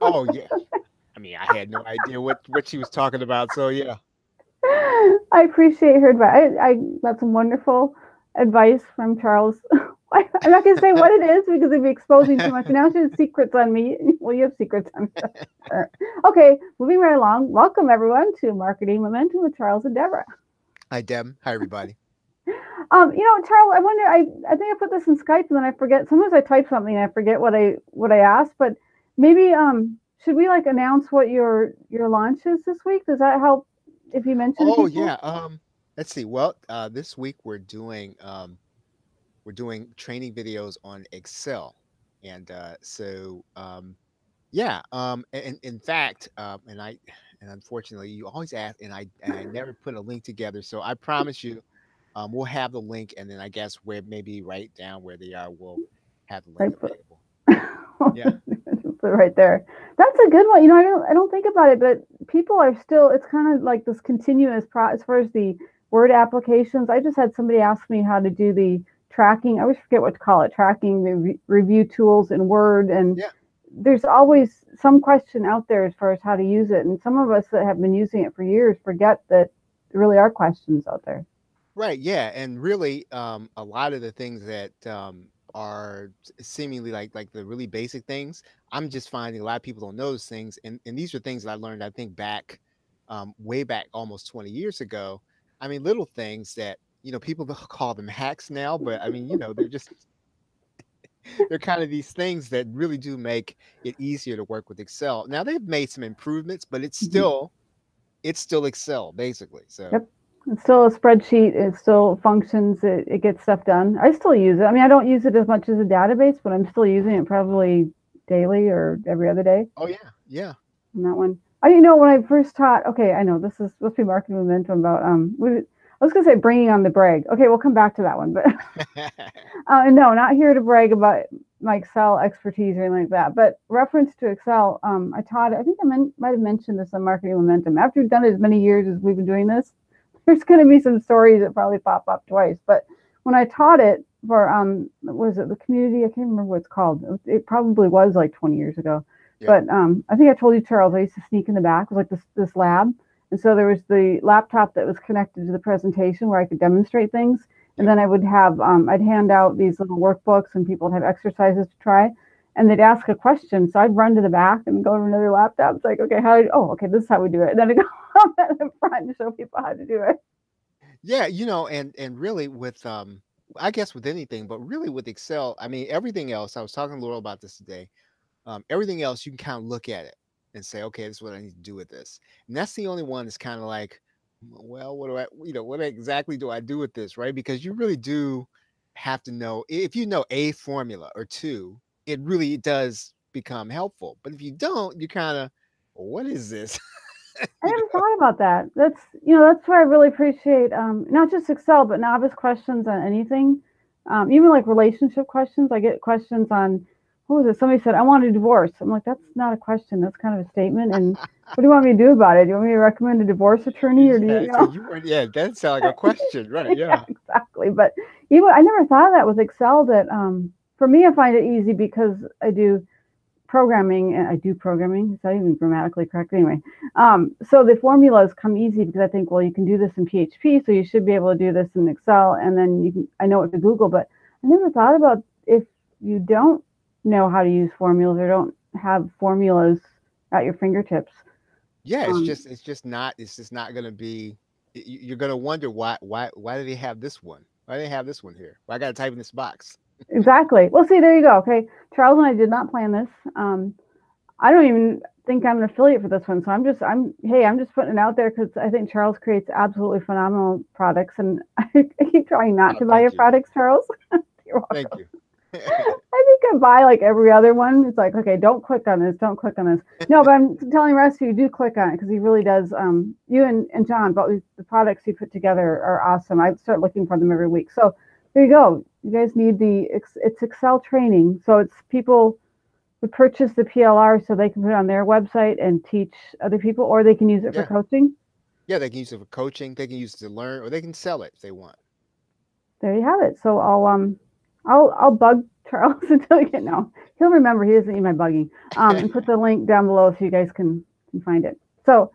Oh yeah. I mean, I had no idea what she was talking about. So yeah. I appreciate her advice. I got some wonderful advice from Charles. I'm not going to say what it is because it'd be exposing too much. Now she has secrets on me. Well, you have secrets on her. Okay, moving right along. Welcome everyone to Marketing Momentum with Charles and Deborah. Hi Deb. Hi everybody. Charles, I wonder. I think I put this in Skype and then I forget. Sometimes I type something and I forget what I asked. But maybe should we like announce what your launch is this week? Does that help if you mention to Oh people? yeah. Let's see. Well, this week we're doing training videos on Excel, and yeah. And in fact, and unfortunately, you always ask, and I never put a link together. So I promise you, we'll have the link, and then I guess where maybe write down where they are, we'll have the link Right. available. Yeah. Right there. That's a good one. I don't think about it, but people are still. It's kind of like this continuous as far as the word applications. I just had somebody ask me how to do the tracking. I always forget what to call it. Tracking the review tools in Word, and Yeah. there's always some question out there as far as how to use it. And some of us that have been using it for years forget that there really are questions out there. Right. Yeah. And really, a lot of the things that are seemingly like the really basic things, I'm just finding a lot of people don't know those things, and these are things that I learned, I think, back, way back almost 20 years ago. I mean, little things that people call them hacks now, but I mean, they're just they're kind of these things that really do make it easier to work with Excel. Now they've made some improvements, but Mhm. it's still Excel basically. So Yep. It's still a spreadsheet. It still functions. It gets stuff done. I still use it. I mean, I don't use it as much as a database, but I'm still using it probably daily or every other day oh yeah, yeah. on that one. When I first taught, okay, I know this is supposed to be marketing momentum about, I was going to say bringing on the brag. Okay, we'll come back to that one. But no, not here to brag about my Excel expertise or anything like that. But reference to Excel, I taught, I think might have mentioned this on marketing momentum. After we've done it as many years as we've been doing this, there's going to be some stories that probably pop up twice. But when I taught it for was it the community? I can't remember what it's called. It probably was like 20 years ago. Yep. But I think I told you, Charles, I used to sneak in the back. It was like this lab, and so there was the laptop that was connected to the presentation where I could demonstrate things, and Yep. then I would have I'd hand out these little workbooks, and people would have exercises to try. And they'd ask a question, so I'd run to the back and go to another laptop. It's like, okay, okay, this is how we do it. And then I go up at the front and show people how to do it. Yeah, and really with I guess with anything, but really with Excel, I mean everything else, I was talking to Laurel about this today. Everything else you can kind of look at it and say, okay, this is what I need to do with this. And that's the only one that's kind of like, well, what do I, what exactly do I do with this, right? Because you really do have to know if you know a formula or two, it really does become helpful. But if you don't, you kind of, what is this? I you never know? thought about that. That's where I really appreciate not just Excel, but novice questions on anything. Even like relationship questions. I get questions on what was it? Somebody said, I want a divorce. I'm like, that's not a question. That's kind of a statement. And what do you want me to do about it? Do you want me to recommend a divorce attorney or do you, Yeah, so you were, yeah, that sounds like a question, right? yeah, Yeah. exactly. But even I never thought of that with Excel that for me, I find it easy because I do programming. Is that even grammatically correct? Anyway, so the formulas come easy because I think, well, you can do this in PHP, so you should be able to do this in Excel, and then I know what to Google, but I never thought about if you don't know how to use formulas or don't have formulas at your fingertips. Yeah, Um, it's just not going to be, you're going to wonder why do they have this one? Why do they have this one here? Why I got to type in this box? exactly. Well, see, there you go. Okay, Charles and I did not plan this. I don't even think I'm an affiliate for this one. So I'm just putting it out there because I think Charles creates absolutely phenomenal products. And I keep trying not Oh, to buy your thank you. products, Charles. You're Thank welcome. you. I think I buy like every other one. It's like, okay, don't click on this. Don't click on this. No, but I'm telling the rest of you, do click on it because he really does. You and John, but the products you put together are awesome. I start looking for them every week. So there you go. You guys need it's Excel training. So it's people would purchase the PLR so they can put it on their website and teach other people, or they can use it for Yeah. coaching. Yeah, they can use it for coaching, they can use it to learn, or they can sell it if they want. There you have it. So I'll bug Charles until we get no. He'll remember. He doesn't need my bugging. And put the link down below so you guys can find it. So,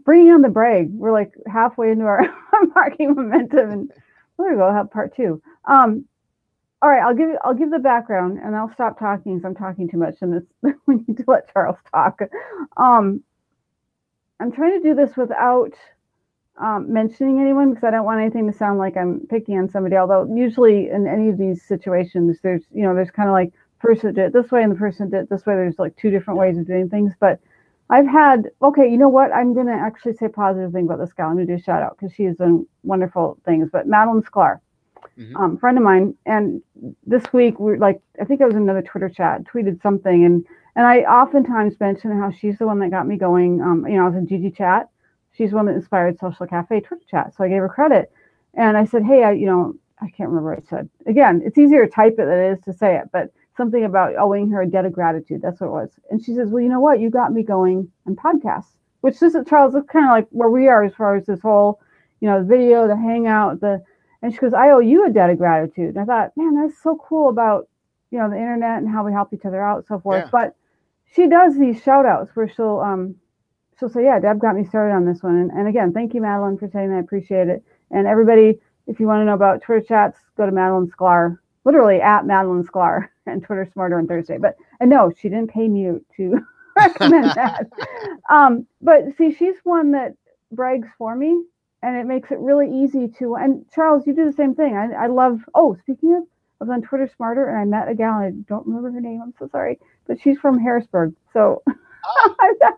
bringing on the brag. We're like halfway into our marketing momentum, and there we go. Have part two. All right, I'll give the background, and I'll stop talking. So I'm talking too much, and this we need to let Charles talk. Um, I'm trying to do this without mentioning anyone because I don't want anything to sound like I'm picking on somebody. Although usually in any of these situations, there's kind of like person did it this way and the person did it this way. There's like two different Yeah. ways of doing things. But I've had okay, you know what? I'm gonna actually say positive thing about this gal. I'm gonna do a shout out because she has done wonderful things. But Madeline Sklar, Hmm. friend of mine, and this week we are like I think I was in another Twitter chat, tweeted something, and I oftentimes mention how she's the one that got me going. I was in Gigi chat. She's the one that inspired Social Cafe Twitter chat, so I gave her credit, and I said, hey, I can't remember what I said. Again, it's easier to type it than it is to say it, but something about owing her a debt of gratitude. That's what it was. And she says, well, you know what? You got me going on podcasts, which this is Charles. It's kind of like where we are as far as this whole, the video, the hangout, and she goes, I owe you a debt of gratitude. And I thought, man, that's so cool about, the internet and how we help each other out and so forth. Yeah. But she does these shout outs where she'll say, yeah, Deb got me started on this one. And again, thank you, Madeline, for saying that. I appreciate it. And everybody, if you want to know about Twitter chats, go to Madeline Sklar, literally at Madeline Sklar and Twitter Smarter on Thursday. And no, she didn't pay me to recommend that. But see, she's one that brags for me and it makes it really easy to. And Charles, you do the same thing. I love. Oh, speaking of, I was on Twitter Smarter and I met a gal. And I don't remember her name. I'm so sorry, but she's from Harrisburg. So Ah, I said,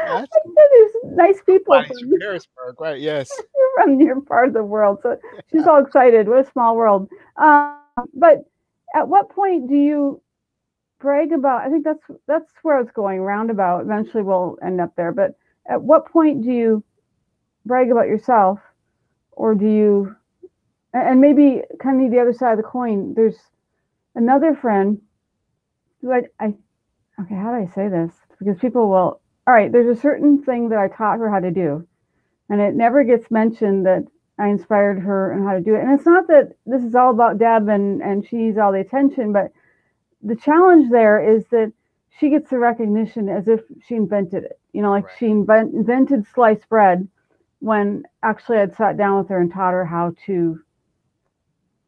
that's there's nice people somebody's from Harrisburg, right? Yes. from your part of the world. So she's all excited. What a small world. But at what point do you brag about? I think that's where I was going. Roundabout. Eventually, we'll end up there. But at what point do you brag about yourself, or do you? And maybe kind of the other side of the coin. There's another friend who I okay. How do I say this? Because people will. All right. There's a certain thing that I taught her how to do, and it never gets mentioned that I inspired her on how to do it. And it's not that this is all about Deb and she needs all the attention, but the challenge there is that she gets the recognition as if she invented it. Like Right. she invented sliced bread when actually I'd sat down with her and taught her how to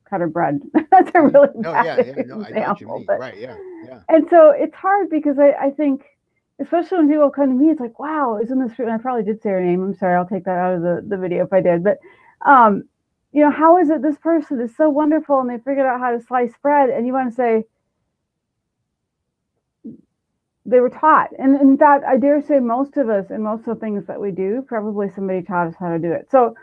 cut her bread. That's a Mhm. really No, bad yeah, yeah, no, I know what you example, mean. but Right, yeah, yeah, and so it's hard because I think, especially when people come to me, it's like, wow, isn't this true? And I probably did say her name. I'm sorry, I'll take that out of the video if I did. But, um, how is it this person is so wonderful and they figured out how to slice bread? And you want to say they were taught. And in fact, I dare say most of us and most of the things that we do, probably somebody taught us how to do it. So,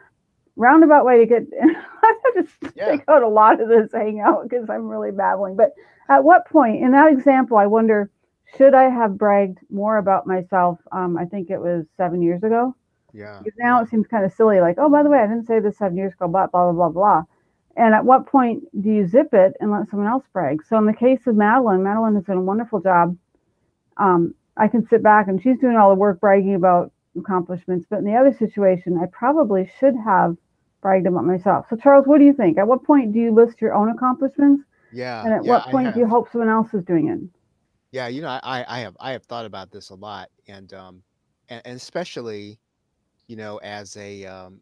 roundabout way to get, I have to yeah. take out a lot of this hangout because I'm really babbling. But at what point in that example, I wonder, should I have bragged more about myself? I think it was 7 years ago. Yeah, Because now yeah. it seems kind of silly, like, oh, by the way, I didn't say this 7 years ago, blah, blah, blah, blah, blah. And at what point do you zip it and let someone else brag? So in the case of Madeline has done a wonderful job. I can sit back and she's doing all the work bragging about accomplishments. But in the other situation, I probably should have bragged about myself. So, Charles, what do you think? At what point do you list your own accomplishments? Yeah, And at yeah, what I point do you have. hope someone else is doing it? Yeah, I have thought about this a lot, and especially, as a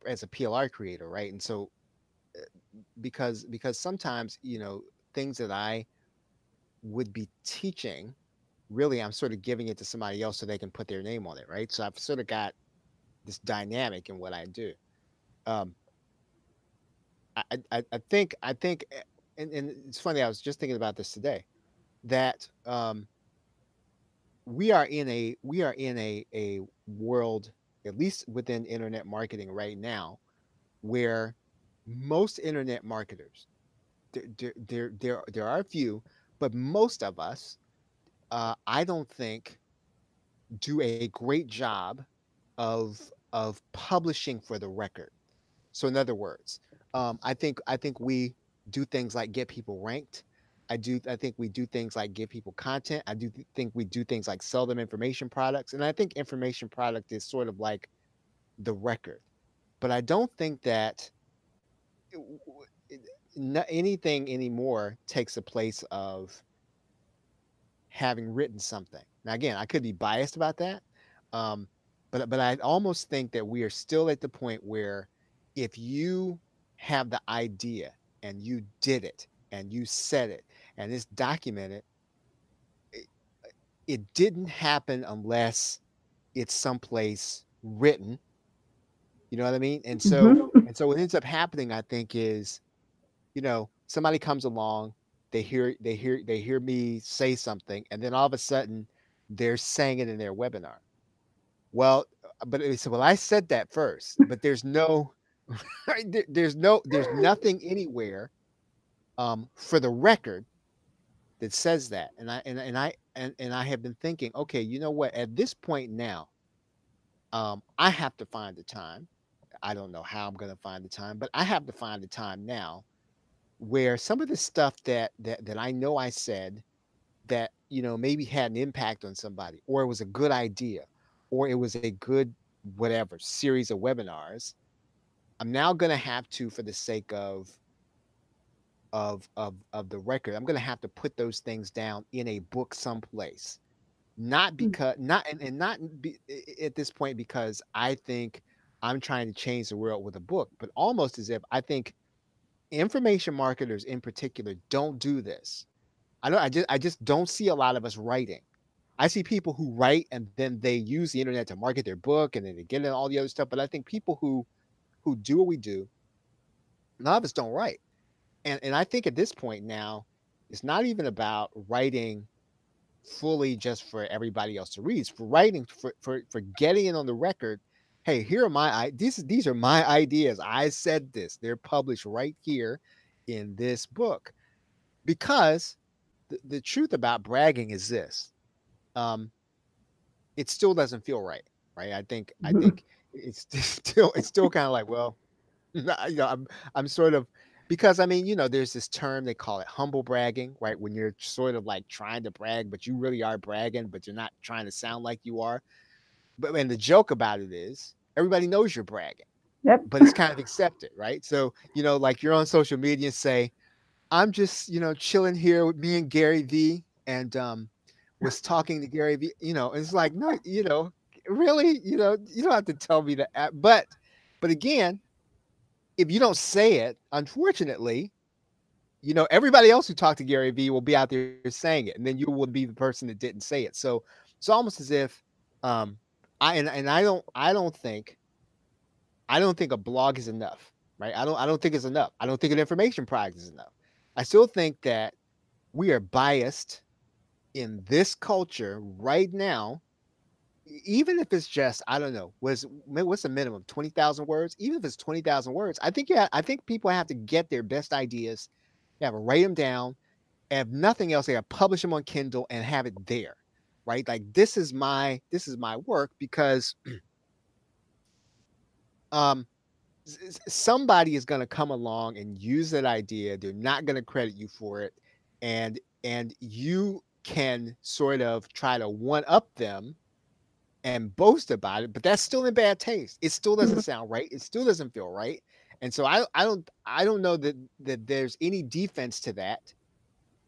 as a PLR creator, right? And so because sometimes, things that I would be teaching, really I'm sort of giving it to somebody else so they can put their name on it, right? So I've sort of got this dynamic in what I do. Um, I think, and it's funny. I was just thinking about this today that we are in a world, at least within internet marketing right now, where most internet marketers, there are a few, but most of us, I don't think, do a great job of publishing for the record. So in other words, I think we do things like get people ranked. I think we do things like give people content. I think we do things like sell them information products. And I think information product is sort of like the record. But I don't think that anything anymore takes the place of having written something. Now, again, I could be biased about that, um, but I almost think that we are still at the point where if you have the idea and you did it and you said it and it's documented, it, it didn't happen unless it's someplace written. You know what I mean? Hmm. And so what ends up happening, I think, is somebody comes along, they hear me say something, and then all of a sudden they're saying it in their webinar. Well, but it said, well, I said that first, but there's no right, there's nothing anywhere for the record that says that. And I have been thinking, okay, you know what? At this point now, I have to find the time. I don't know how I'm going to find the time, but I have to find the time now where some of the stuff that I know I said that maybe had an impact on somebody, or it was a good idea, or it was a good whatever series of webinars. I'm now going to have to, for the sake of the record, I'm going to have to put those things down in a book someplace. Not because not and not be, at this point because I think I'm trying to change the world with a book, but almost as if I think information marketers in particular don't do this. I just don't see a lot of us writing. I see people who write and then they use the internet to market their book and then they get in all the other stuff. But I think people who do what we do, none of us don't write. And I think at this point now, it's not even about writing fully just for everybody else to read. It's for writing for getting it on the record. Hey, here are these are my ideas. I said this. They're published right here in this book. Because the truth about bragging is this. Um, it still doesn't feel right. Right. I think it's it's still kind of like, well, I'm sort of because I mean, there's this term they call it humble bragging, right? When you're sort of like trying to brag, but you really are bragging, but you're not trying to sound like you are. But and the joke about it is everybody knows you're bragging, Yep. but it's kind of accepted, right? So, like you're on social media and say, I'm just, chilling here with me and Gary V and was talking to Gary V, it's like, no, really, you don't have to tell me that. But again, if you don't say it, unfortunately, everybody else who talked to Gary Vee will be out there saying it, and then you will be the person that didn't say it. So it's almost as if um, and I don't think a blog is enough, right? I don't think it's enough. I don't think an information product is enough. I still think that we are biased in this culture right now. Even if it's just I don't know, what's the minimum 20,000 words? Even if it's 20,000 words, I think people have to get their best ideas, they have to write them down, and if nothing else, they have to publish them on Kindle and have it there, right? Like this is my work because um somebody is going to come along and use that idea. They're not going to credit you for it, and you can sort of try to one up them and boast about it, but that's still in bad taste. It still doesn't sound right. It still doesn't feel right. And so I don't know that there's any defense to that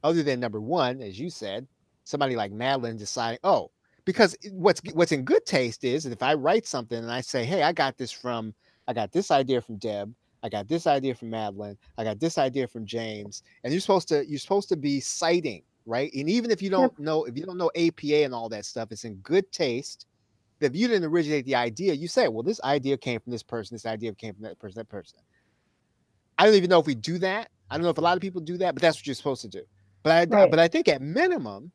other than number one, as you said, somebody like Madeline deciding, oh, because what's in good taste is that if I write something and I say, hey, I got this idea from Deb, I got this idea from Madeline, I got this idea from James, and you're supposed to be citing, right? And even Yep. if you don't know APA and all that stuff, it's in good taste. If you didn't originate the idea, you say, well, this idea came from this person, this idea came from that person, that person. I don't even know if we do that. I don't know if a lot of people do that, but that's what you're supposed to do. Right. But I think at minimum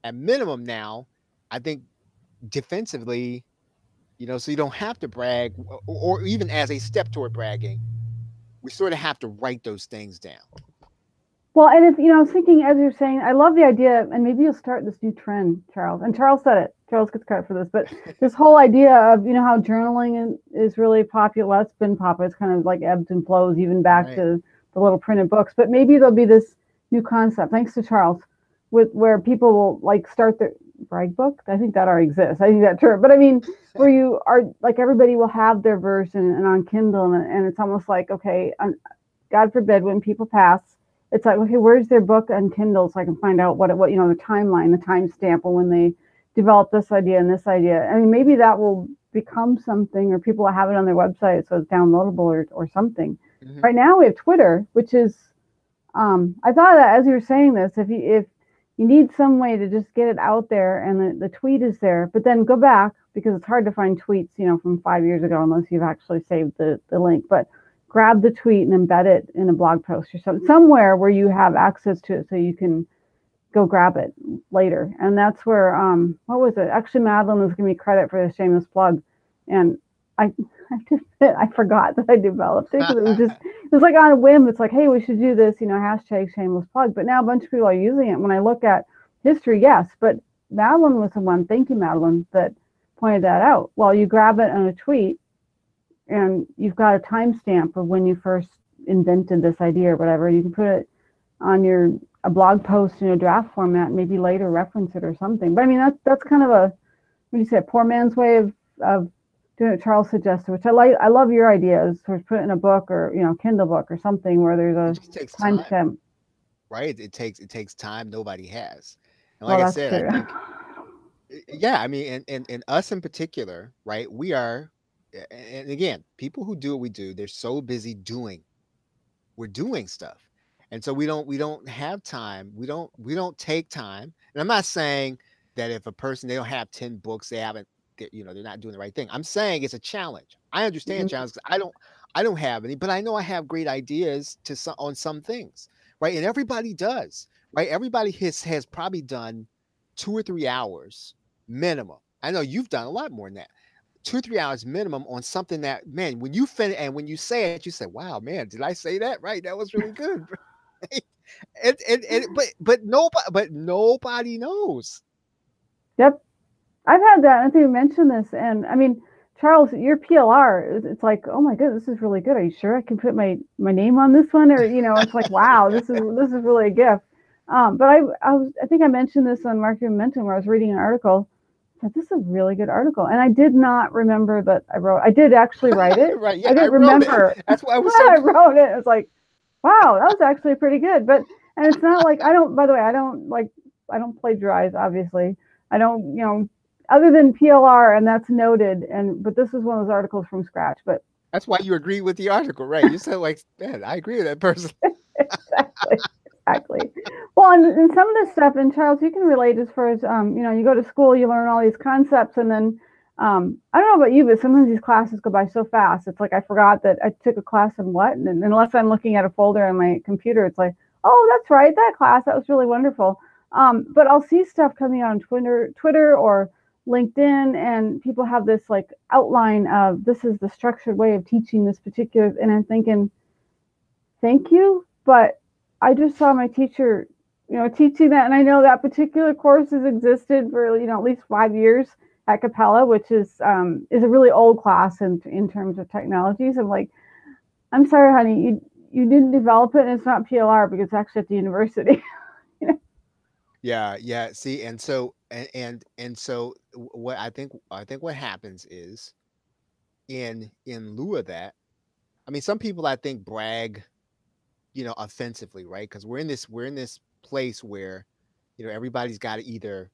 now, I think defensively, so you don't have to brag, or even as a step toward bragging, we sort of have to write those things down. Well, and if I was thinking as you're saying, I love the idea, and maybe you'll start this new trend, Charles. And Charles said it. Charles gets credit for this, but this whole idea of how journaling is really popular. Well, it's been popular. It's kind of like ebbs and flows, even back Right. to the little printed books. But maybe there'll be this new concept, thanks to Charles, with where people will like start their brag book. I think that already exists. I think that's true. But I mean, where you are like everybody will have their version and on Kindle, and it's almost like okay, God forbid, when people pass, it's like, okay, where's their book on Kindle so I can find out what the timeline, the timestamp of when they developed this idea and this idea. I mean, maybe that will become something, or people will have it on their website so it's downloadable or something. Hmm. Right now we have Twitter, which is I thought that as you were saying this, if you need some way to just get it out there and the tweet is there, but then go back because it's hard to find tweets, from 5 years ago unless you've actually saved the link. But grab the tweet and embed it in a blog post or something somewhere where you have access to it so you can go grab it later. And that's where what was it? Actually, Madeline was giving me credit for the shameless plug, and I I forgot that I developed it because it was like on a whim. It's like, hey, we should do this, hashtag shameless plug. But now a bunch of people are using it. When I look at history, yes, but Madeline was the one. Thank you, Madeline, that pointed that out. Well, you grab it on a tweet, and you've got a timestamp of when you first invented this idea or whatever. You can put it on a blog post in a draft format, and maybe later reference it or something. But I mean, that's kind of a, what do you say, a poor man's way of doing what Charles suggested, which I like. I love your ideas, sort of put it in a book or Kindle book or something where there's It a just takes time, timestamp. right? It takes time nobody has. And like Well, I that's said, I true. think, yeah, I mean, and us in particular, right? We are, and again, people who do what we do, they're so busy doing. We're doing stuff, and so we don't have time. We don't take time. And I'm not saying that if a person, they don't have 10 books, they haven't, they're not doing the right thing. I'm saying it's a challenge. I understand Mhm. challenges. I don't have any, but I know I have great ideas on some things, right? And everybody does, right? Everybody has probably done 2 or 3 hours minimum. I know you've done a lot more than that. 2 or 3 hours minimum on something that, man, when you finish and when you say it, you say, wow, man, did I say that right? That was really good. But nobody knows. Yep, I've had that. I think you mentioned this, and I mean, Charles, your PLR, it's like, oh my goodness, this is really good. Are you sure I can put my name on this one? Or it's like, wow, this is really a gift. But I think I mentioned this on Marketing Momentum where I was reading an article. I thought, this is a really good article, and I did not remember that I wrote. I did actually write it. Right. Yeah, I I didn't wrote it. remember. That's why I was so I wrote it. It was like, wow, that was actually pretty good. But and it's not like I don't. By the way, I don't plagiarize. Obviously, I don't. Other than PLR, and that's noted. But this is one of those articles from scratch. But that's why you agree with the article, right? You said like, man, I agree with that person. exactly, exactly. Well, and some of this stuff, and Charles, you can relate as far as you go to school, you learn all these concepts, and then I don't know about you, but sometimes these classes go by so fast. It's like I forgot that I took a class in what, and unless I'm looking at a folder on my computer, it's like, oh, that's right, that class, that was really wonderful. But I'll see stuff coming out on Twitter or LinkedIn, and people have this like outline of this is the structured way of teaching this particular, and I'm thinking, thank you, but I just saw my teacher, teaching that, and I know that particular course has existed for at least 5 years at Capella, which is a really old class in terms of technologies. I'm like, I'm sorry, honey, you didn't develop it, and it's not PLR because it's actually at the university. Yeah, yeah. See, and so what I think what happens is, in lieu of that, I mean, some people I think brag, offensively, right? Because we're in this place where, everybody's got to either,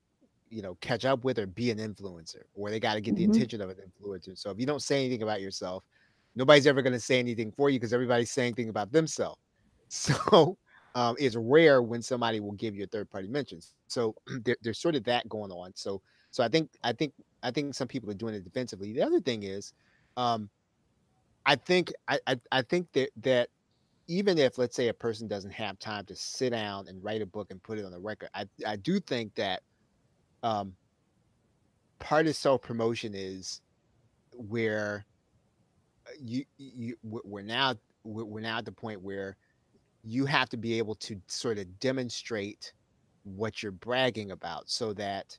catch up with or be an influencer, or they got to get the Hmm. attention of an influencer. So if you don't say anything about yourself, nobody's ever going to say anything for you because everybody's saying things about themselves. So it's rare when somebody will give you a third party mention. So there's sort of that going on. So I think some people are doing it defensively. The other thing is, um, I think that even if, let's say, a person doesn't have time to sit down and write a book and put it on the record, I do think that, um, part of self promotion is where, we're now at the point where you have to be able to sort of demonstrate what you're bragging about, so that,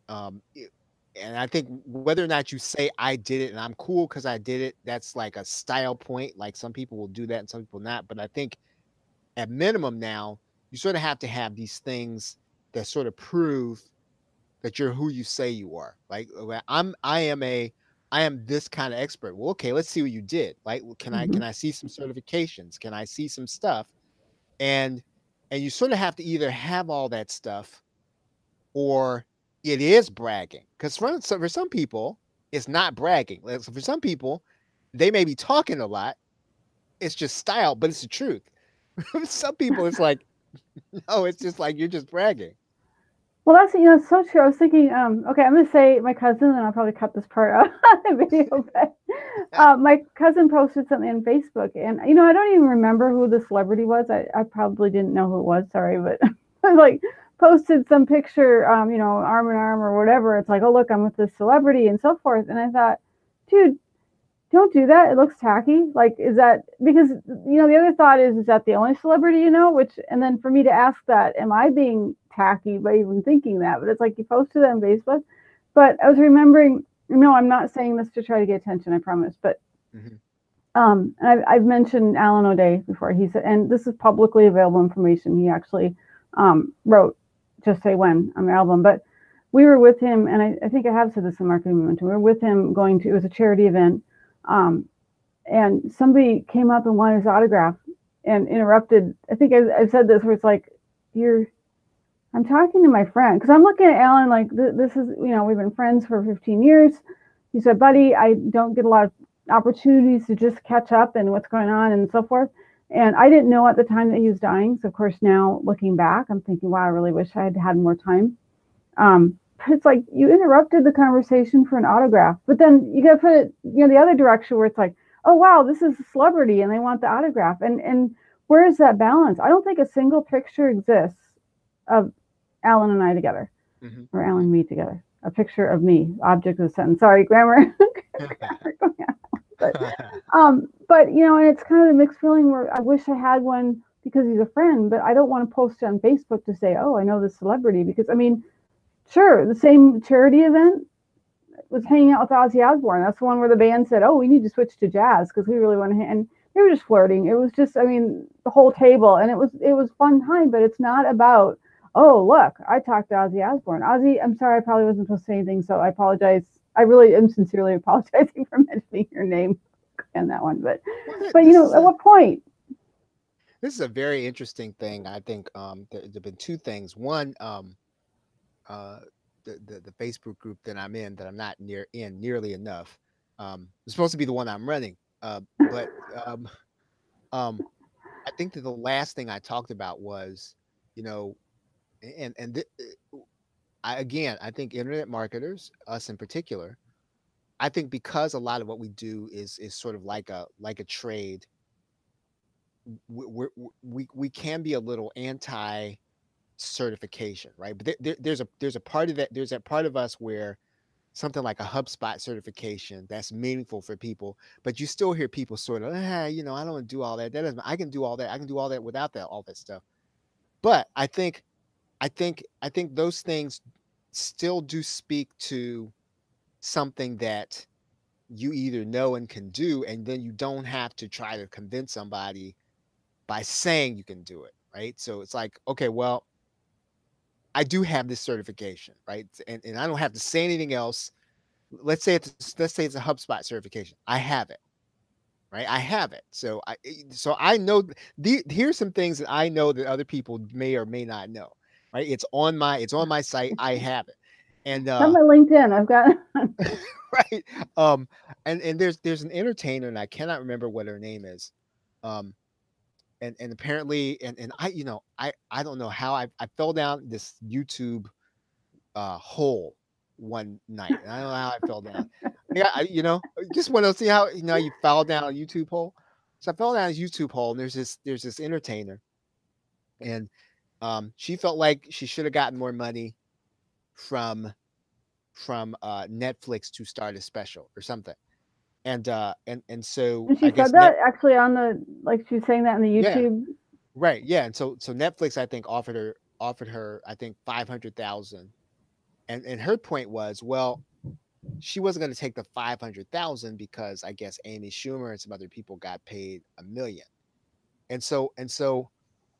um, it, and I think whether or not you say I did it and I'm cool because I did it, that's like a style point. Like some people will do that and some people not. But I think at minimum now, you sort of have to have these things that sort of prove that you're who you say you are. Like, I am a I am this kind of expert. Well, okay, let's see what you did. Right? Well, Hmm. can I see some certifications? Can I see some stuff? And you sort of have to either have all that stuff or it is bragging. Because for some people, it's not bragging. Like, so for some people, they may be talking a lot. It's just style, but it's the truth. Some people, it's like, no, it's just like you're just bragging. Well, that's it's so true. I was thinking, okay, I'm gonna say my cousin, and I'll probably cut this part out of the video, but my cousin posted something on Facebook, and I don't even remember who the celebrity was. I probably didn't know who it was. Sorry, but like posted some picture, arm in arm or whatever. It's like, oh look, I'm with this celebrity and so forth. And I thought, dude, don't do that. It looks tacky. Like, is that because the other thought is that the only celebrity you know? Which, and then for me to ask that, am I being tacky by even thinking that? But it's like you posted it on Facebook. But I was remembering, no, I'm not saying this to try to get attention, I promise. But Hmm. and I've mentioned Alan O'Day before. He said, and this is publicly available information. He actually wrote "Just Say When" on the album. But we were with him, and I think I have said this in Marketing Momentum. We were with him going to, it was a charity event, um, and somebody came up and wanted his autograph and interrupted. I think I've said this where it's like, you're I'm talking to my friend because I'm looking at Alan like this is, we've been friends for 15 years. He said, buddy, I don't get a lot of opportunities to just catch up and what's going on and so forth. And I didn't know at the time that he was dying. So, of course, now looking back, I'm thinking, wow, I really wish I had had more time. But it's like you interrupted the conversation for an autograph, but then you got to put it, the other direction where it's like, oh wow, this is a celebrity and they want the autograph, and where is that balance? I don't think a single picture exists of Alan and I together, Hmm. or Alan and me together. A picture of me, object of the sentence. Sorry, grammar. but and it's kind of a mixed feeling where I wish I had one because he's a friend, but I don't want to post it on Facebook to say, oh, I know this celebrity, because I mean, sure, the same charity event was hanging out with Ozzy Osbourne. That's the one where the band said, "Oh, we need to switch to jazz because we really want to." And they were just flirting. It was just, I mean, the whole table, and it was fun time. But it's not about, oh, look, I talked to Ozzy Osbourne. Ozzy, I'm sorry, I probably wasn't supposed to say anything, so I apologize. I really am sincerely apologizing for mentioning your name on that one. But Well, but at what point? this is a very interesting thing. I think there've been two things. One, uh, the Facebook group that I'm in that I'm not nearly enough. It's supposed to be the one I'm running. But um, I think that the last thing I talked about was, you know, and I think internet marketers, us in particular, I think because a lot of what we do is sort of like a trade, we can be a little anti certification, right? But there's a part of that, there's that part of us where something like a HubSpot certification that's meaningful for people, but you still hear people sort of, I don't want to do all that. That doesn't. I can do all that. I can do all that without that all that stuff. But I think those things still do speak to something that you either know and can do, and then you don't have to try to convince somebody by saying you can do it, right? So it's like, okay, well, I do have this certification, right? And I don't have to say anything else. Let's say it's a HubSpot certification. I have it, right? I have it. So I know here's some things that I know that other people may or may not know, right? It's on my site. I have it, and Not my LinkedIn. I've got. right, um, and there's an entertainer, and I cannot remember what her name is, um, and apparently, and I don't know how I fell down this YouTube hole one night, and I don't know how I fell down. Yeah, just want to see how you fall down a YouTube hole. So I fell down a YouTube hole, and there's this entertainer, and she felt like she should have gotten more money from Netflix to start a special or something, and so And she I said guess that actually on the, like she was saying that in the yeah, YouTube. right, yeah, and so Netflix I think offered her I think 500,000, and her point was, well, she wasn't going to take the 500,000 because I guess Amy Schumer and some other people got paid 1 million. And so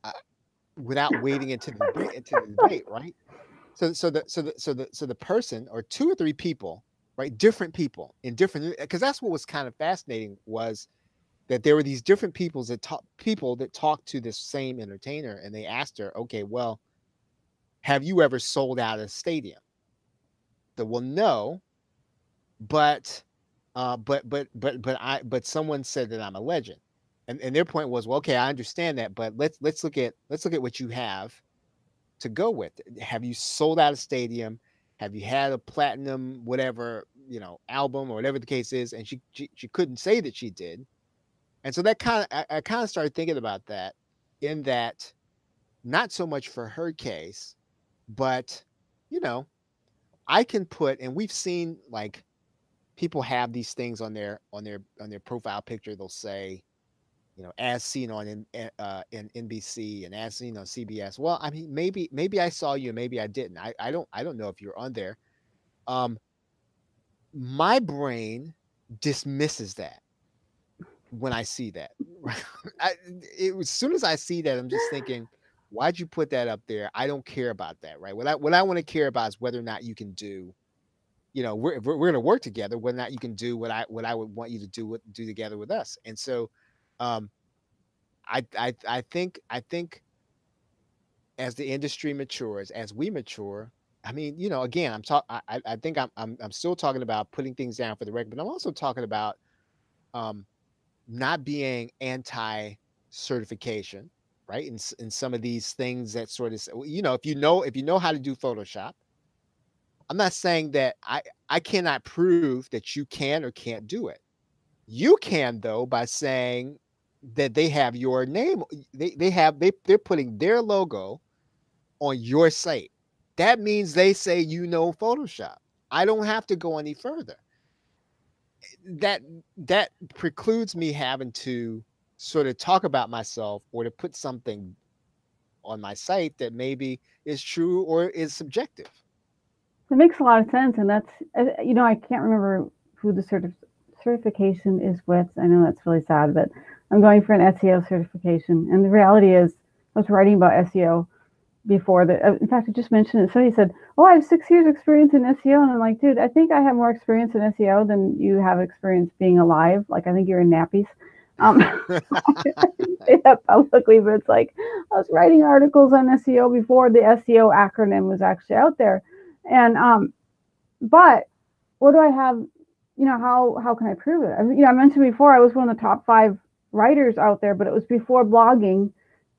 uh, without wading into the debate, right? So the person or two or three people right? Different people in different, because that's what was kind of fascinating was that there were these different people that talked to this same entertainer, and they asked her, okay, well, have you ever sold out a stadium? So, well, no, but but someone said that I'm a legend, and their point was, well, okay, I understand that, but let's look at what you have to go with. Have you sold out a stadium? Have you had a platinum whatever album or whatever the case is? And she couldn't say that she did, and so that I kind of started thinking about that, in that not so much for her case, but you know I can put, and we've seen like people have these things on their profile picture. They'll say, as seen on in NBC and as seen on CBS. Well, I mean, maybe I saw you, and maybe I didn't. I don't know if you're on there. Um, my brain dismisses that when I see that. I, as soon as I see that, I'm just thinking, why'd you put that up there? I don't care about that, right? What I want to care about is whether or not you can do. If we're going to work together, whether or not you can do what I would want you to do together with us. And so, um, I think as the industry matures, as we mature, I mean, again, I think I'm still talking about putting things down for the record, but I'm also talking about um, not being anti certification, right? In some of these things that sort of, if you know how to do Photoshop, I'm not saying that I cannot prove that you can or can't do it. You can, though, by saying that they have your name. They're putting their logo on your site. That means they say you know Photoshop. I don't have to go any further. That precludes me having to sort of talk about myself or to put something on my site that maybe is true or is subjective. It makes a lot of sense, and that's I can't remember who the certification is with. I know that's really sad, but I'm going for an SEO certification, and the reality is, I was writing about SEO before that. In fact, I just mentioned it. Somebody said, "Oh, I have 6 years experience in SEO," and I'm like, "Dude, I think I have more experience in SEO than you have experience being alive. Like, I think you're in nappies." Um, say that publicly, but it's like I was writing articles on SEO before the SEO acronym was actually out there, and but what do I have? How can I prove it? I mentioned before I was one of the top 5 writers out there, but it was before blogging.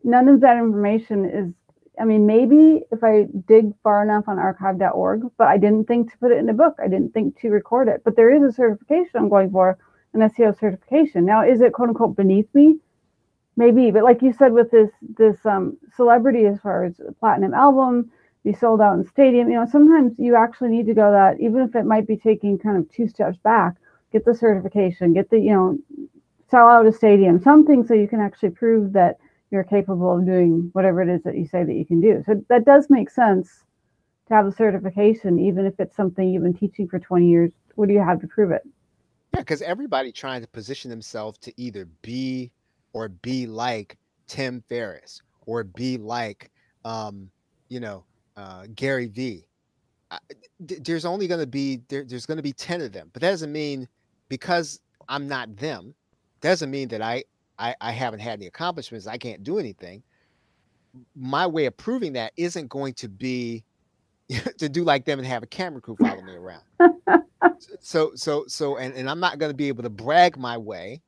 None of that information is. I mean, maybe if I dig far enough on archive.org, but I didn't think to put it in a book. I didn't think to record it. But there is a certification I'm going for, an SEO certification. Now, is it quote unquote beneath me? Maybe, but like you said with this celebrity, as far as a platinum album, be sold out in stadium. Sometimes you actually need to go that, even if it might be taking kind of 2 steps back, get the certification, get the sell out a stadium, something so you can actually prove that you're capable of doing whatever it is that you say that you can do. So that does make sense to have a certification, even if it's something you've been teaching for 20 years. What do you have to prove it? Yeah, because everybody trying to position themselves to either be or be like Tim Ferriss or be like, um, you know, Gary V. There's only going to be there's going to be 10 of them, but that doesn't mean because I'm not them, doesn't mean that I haven't had any accomplishments. I can't do anything. My way of proving that isn't going to be to do like them and have a camera crew follow me around. And I'm not going to be able to brag my way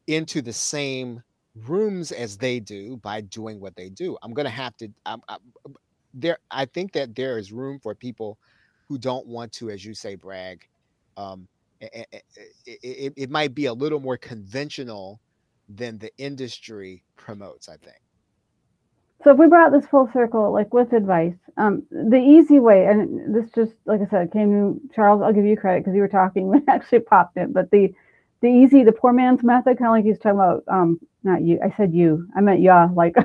into the same rooms as they do by doing what they do. I'm going to have to there I think that there is room for people who don't want to, as you say, brag. um it might be a little more conventional than the industry promotes, I think. So if we brought this full circle, like with advice, the easy way, and this just like I said came to Charles. I'll give you credit because you were talking when it actually popped in. But the poor man's method, kind of like he's talking about. Not you. I said you. I meant yeah, like a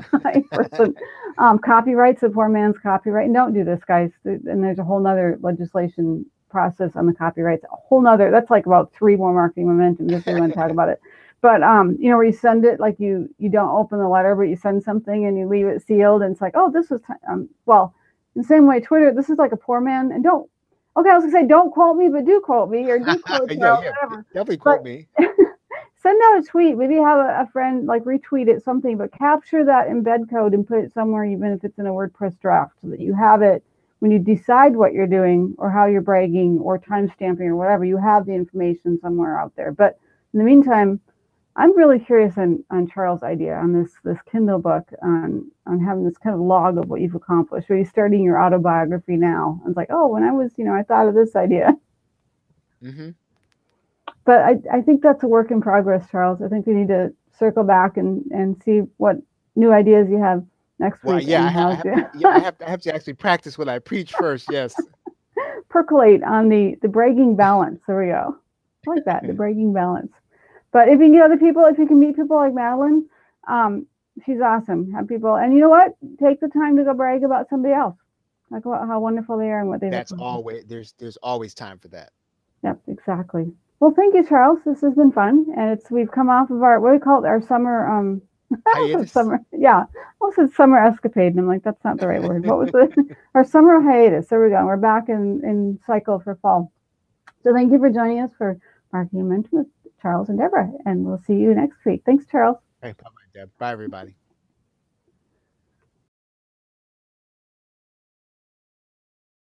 person. Copyrights, the poor man's copyright. And don't do this, guys. And there's a whole nother legislation process on the copyrights. A whole nother. That's like about 3 more marketing momentum. If we want to talk about it. But where you send it, like you don't open the letter, but you send something and you leave it sealed, and it's like, oh, this was well, in the same way, Twitter, this is like a poor man, and don't. Okay, I was gonna say don't quote me, but do quote me or do quote Yeah, Charles, yeah, whatever. definitely But quote me. send out a tweet. Maybe have a friend like retweet it, something, but capture that embed code and put it somewhere, even if it's in a WordPress draft, so that you have it when you decide what you're doing or how you're bragging or time stamping or whatever. You have the information somewhere out there. But in the meantime, I'm really curious on Charles' idea on this Kindle book on having this kind of log of what you've accomplished. Are you starting your autobiography now? It's like, oh, when I was, I thought of this idea. Hmm. But I think that's a work in progress, Charles. I think we need to circle back and see what new ideas you have next Well, week yeah, and how yeah, to I have to actually practice what I preach first. Yes. percolate on the bragging balance. There we go. I like that, the bragging balance. But if you can get other people, if you can meet people like Madeline, um, she's awesome. Have people, and you know what? Take the time to go brag about somebody else. Talk about how wonderful they are and what they've That's accomplished. always there's always time for that. Yep, exactly. Well, thank you, Charles. This has been fun, and it's we've come off of our what do we call it? Our summer Hiatus. summer yeah. I almost said summer escapade, and I'm like, that's not the right word. What was the our summer hiatus? There we go. We're back in cycle for fall. So thank you for joining us for Marketing Momentum with Charles and Deborah, and we'll see you next week. Thanks, Charles. Hey, bye, Deb. Bye, everybody.